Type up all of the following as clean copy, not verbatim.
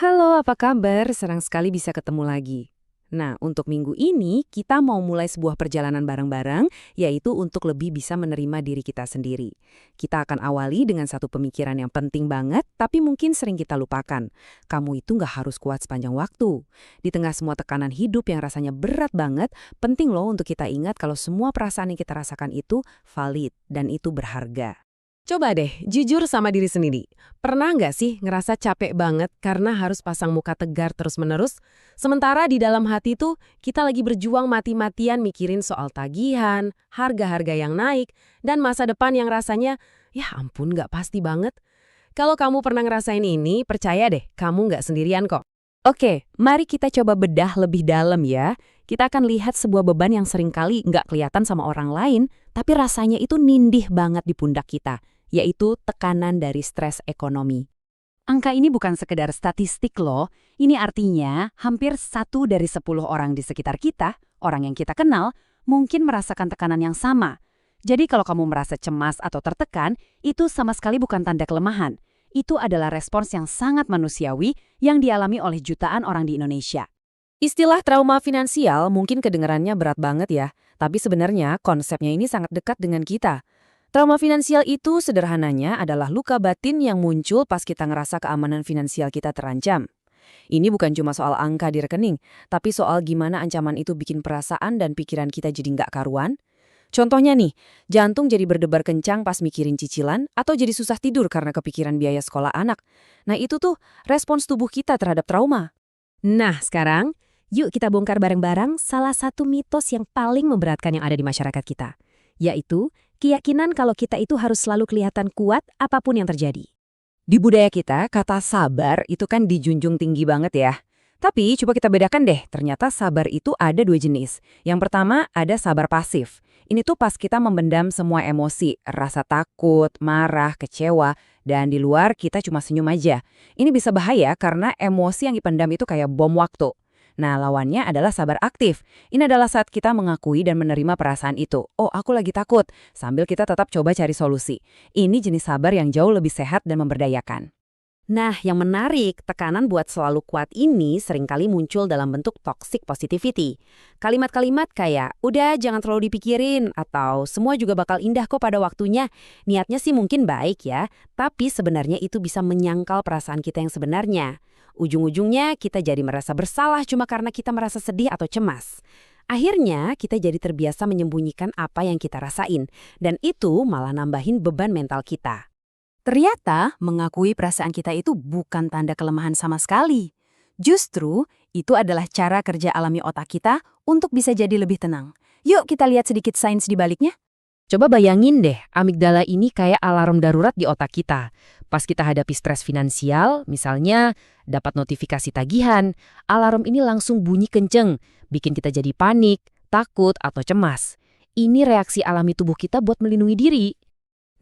Halo, apa kabar? Senang sekali bisa ketemu lagi. Nah, untuk minggu ini kita mau mulai sebuah perjalanan bareng-bareng, yaitu untuk lebih bisa menerima diri kita sendiri. Kita akan awali dengan satu pemikiran yang penting banget, tapi mungkin sering kita lupakan. Kamu itu nggak harus kuat sepanjang waktu. Di tengah semua tekanan hidup yang rasanya berat banget, penting loh untuk kita ingat kalau semua perasaan yang kita rasakan itu valid dan itu berharga. Coba deh, jujur sama diri sendiri. Pernah nggak sih ngerasa capek banget karena harus pasang muka tegar terus-menerus? Sementara di dalam hati tuh, kita lagi berjuang mati-matian mikirin soal tagihan, harga-harga yang naik, dan masa depan yang rasanya, ya ampun nggak pasti banget. Kalau kamu pernah ngerasain ini, percaya deh, kamu nggak sendirian kok. Oke, mari kita coba bedah lebih dalam ya. Kita akan lihat sebuah beban yang seringkali nggak kelihatan sama orang lain, tapi rasanya itu nindih banget di pundak kita, yaitu tekanan dari stres ekonomi. Angka ini bukan sekedar statistik loh, ini artinya hampir 1 dari 10 orang di sekitar kita, orang yang kita kenal, mungkin merasakan tekanan yang sama. Jadi kalau kamu merasa cemas atau tertekan, itu sama sekali bukan tanda kelemahan. Itu adalah respons yang sangat manusiawi yang dialami oleh jutaan orang di Indonesia. Istilah trauma finansial mungkin kedengarannya berat banget ya, tapi sebenarnya konsepnya ini sangat dekat dengan kita. Trauma finansial itu sederhananya adalah luka batin yang muncul pas kita ngerasa keamanan finansial kita terancam. Ini bukan cuma soal angka di rekening, tapi soal gimana ancaman itu bikin perasaan dan pikiran kita jadi nggak karuan. Contohnya nih, jantung jadi berdebar kencang pas mikirin cicilan atau jadi susah tidur karena kepikiran biaya sekolah anak. Nah itu tuh respons tubuh kita terhadap trauma. Nah, sekarang, yuk kita bongkar bareng-bareng salah satu mitos yang paling memberatkan yang ada di masyarakat kita, yaitu keyakinan kalau kita itu harus selalu kelihatan kuat apapun yang terjadi. Di budaya kita, kata sabar itu kan dijunjung tinggi banget ya. Tapi coba kita bedakan deh, ternyata sabar itu ada dua jenis. Yang pertama ada sabar pasif. Ini tuh pas kita membendam semua emosi, rasa takut, marah, kecewa, dan di luar kita cuma senyum aja. Ini bisa bahaya karena emosi yang dipendam itu kayak bom waktu. Nah, lawannya adalah sabar aktif. Ini adalah saat kita mengakui dan menerima perasaan itu. Oh, aku lagi takut, sambil kita tetap coba cari solusi. Ini jenis sabar yang jauh lebih sehat dan memberdayakan. Nah, yang menarik, tekanan buat selalu kuat ini seringkali muncul dalam bentuk toxic positivity. Kalimat-kalimat kayak, udah jangan terlalu dipikirin, atau semua juga bakal indah kok pada waktunya. Niatnya sih mungkin baik ya, tapi sebenarnya itu bisa menyangkal perasaan kita yang sebenarnya. Ujung-ujungnya kita jadi merasa bersalah cuma karena kita merasa sedih atau cemas. Akhirnya kita jadi terbiasa menyembunyikan apa yang kita rasain, dan itu malah nambahin beban mental kita. Ternyata mengakui perasaan kita itu bukan tanda kelemahan sama sekali. Justru, itu adalah cara kerja alami otak kita untuk bisa jadi lebih tenang. Yuk kita lihat sedikit sains di baliknya. Coba bayangin deh, amigdala ini kayak alarm darurat di otak kita. Pas kita hadapi stres finansial, misalnya dapat notifikasi tagihan, alarm ini langsung bunyi kenceng, bikin kita jadi panik, takut, atau cemas. Ini reaksi alami tubuh kita buat melindungi diri.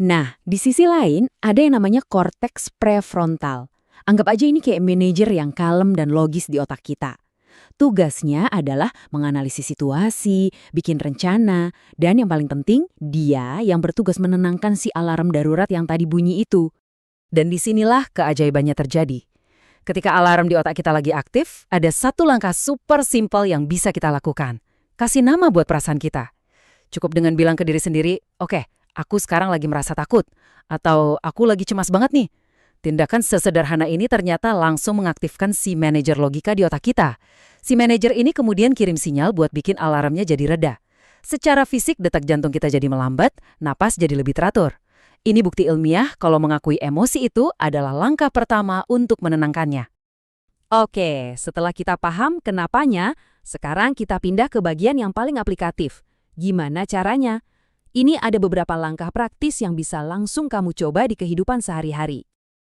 Nah, di sisi lain, ada yang namanya korteks prefrontal. Anggap aja ini kayak manajer yang kalem dan logis di otak kita. Tugasnya adalah menganalisis situasi, bikin rencana, dan yang paling penting, dia yang bertugas menenangkan si alarm darurat yang tadi bunyi itu. Dan disinilah keajaibannya terjadi. Ketika alarm di otak kita lagi aktif, ada satu langkah super simple yang bisa kita lakukan. Kasih nama buat perasaan kita. Cukup dengan bilang ke diri sendiri, oke, aku sekarang lagi merasa takut, atau aku lagi cemas banget nih. Tindakan sesederhana ini ternyata langsung mengaktifkan si manajer logika di otak kita. Si manajer ini kemudian kirim sinyal buat bikin alarmnya jadi reda. Secara fisik detak jantung kita jadi melambat, napas jadi lebih teratur. Ini bukti ilmiah kalau mengakui emosi itu adalah langkah pertama untuk menenangkannya. Oke, setelah kita paham kenapanya, sekarang kita pindah ke bagian yang paling aplikatif. Gimana caranya? Ini ada beberapa langkah praktis yang bisa langsung kamu coba di kehidupan sehari-hari.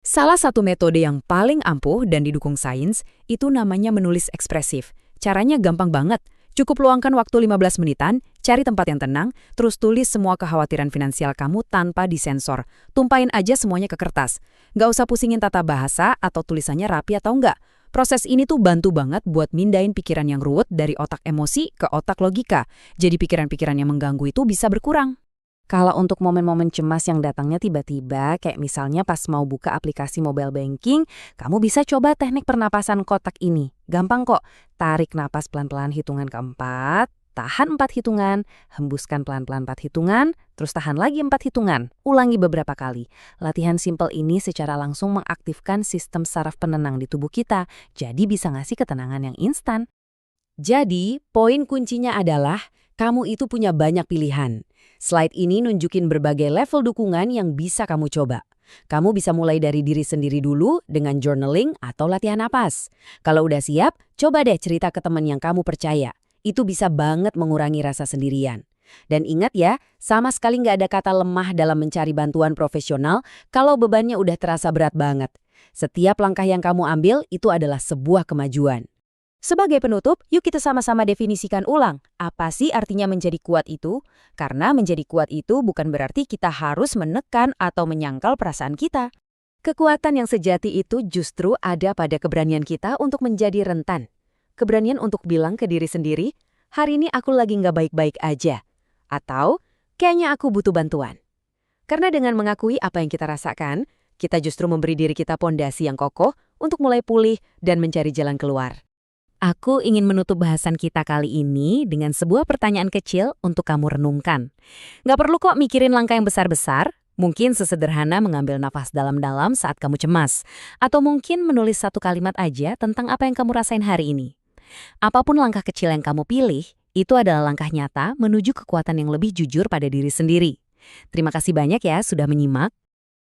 Salah satu metode yang paling ampuh dan didukung sains itu namanya menulis ekspresif. Caranya gampang banget. Cukup luangkan waktu 15 menitan, cari tempat yang tenang, terus tulis semua kekhawatiran finansial kamu tanpa disensor. Tumpahin aja semuanya ke kertas. Nggak usah pusingin tata bahasa atau tulisannya rapi atau enggak. Proses ini tuh bantu banget buat mindahin pikiran yang ruwet dari otak emosi ke otak logika. Jadi pikiran-pikiran yang mengganggu itu bisa berkurang. Kalau untuk momen-momen cemas yang datangnya tiba-tiba, kayak misalnya pas mau buka aplikasi mobile banking, kamu bisa coba teknik pernapasan kotak ini. Gampang kok, tarik napas pelan-pelan hitungan keempat, tahan 4 hitungan, hembuskan pelan-pelan 4 hitungan, terus tahan lagi 4 hitungan. Ulangi beberapa kali. Latihan simpel ini secara langsung mengaktifkan sistem saraf penenang di tubuh kita, jadi bisa ngasih ketenangan yang instan. Jadi, poin kuncinya adalah kamu itu punya banyak pilihan. Slide ini nunjukin berbagai level dukungan yang bisa kamu coba. Kamu bisa mulai dari diri sendiri dulu dengan journaling atau latihan napas. Kalau udah siap, coba deh cerita ke teman yang kamu percaya. Itu bisa banget mengurangi rasa sendirian. Dan ingat ya, sama sekali nggak ada kata lemah dalam mencari bantuan profesional kalau bebannya udah terasa berat banget. Setiap langkah yang kamu ambil itu adalah sebuah kemajuan. Sebagai penutup, yuk kita sama-sama definisikan ulang. Apa sih artinya menjadi kuat itu? Karena menjadi kuat itu bukan berarti kita harus menekan atau menyangkal perasaan kita. Kekuatan yang sejati itu justru ada pada keberanian kita untuk menjadi rentan. Keberanian untuk bilang ke diri sendiri, hari ini aku lagi nggak baik-baik aja. Atau, kayaknya aku butuh bantuan. Karena dengan mengakui apa yang kita rasakan, kita justru memberi diri kita pondasi yang kokoh untuk mulai pulih dan mencari jalan keluar. Aku ingin menutup bahasan kita kali ini dengan sebuah pertanyaan kecil untuk kamu renungkan. Nggak perlu kok mikirin langkah yang besar-besar, mungkin sesederhana mengambil nafas dalam-dalam saat kamu cemas, atau mungkin menulis satu kalimat aja tentang apa yang kamu rasain hari ini. Apapun langkah kecil yang kamu pilih, itu adalah langkah nyata menuju kekuatan yang lebih jujur pada diri sendiri. Terima kasih banyak ya sudah menyimak.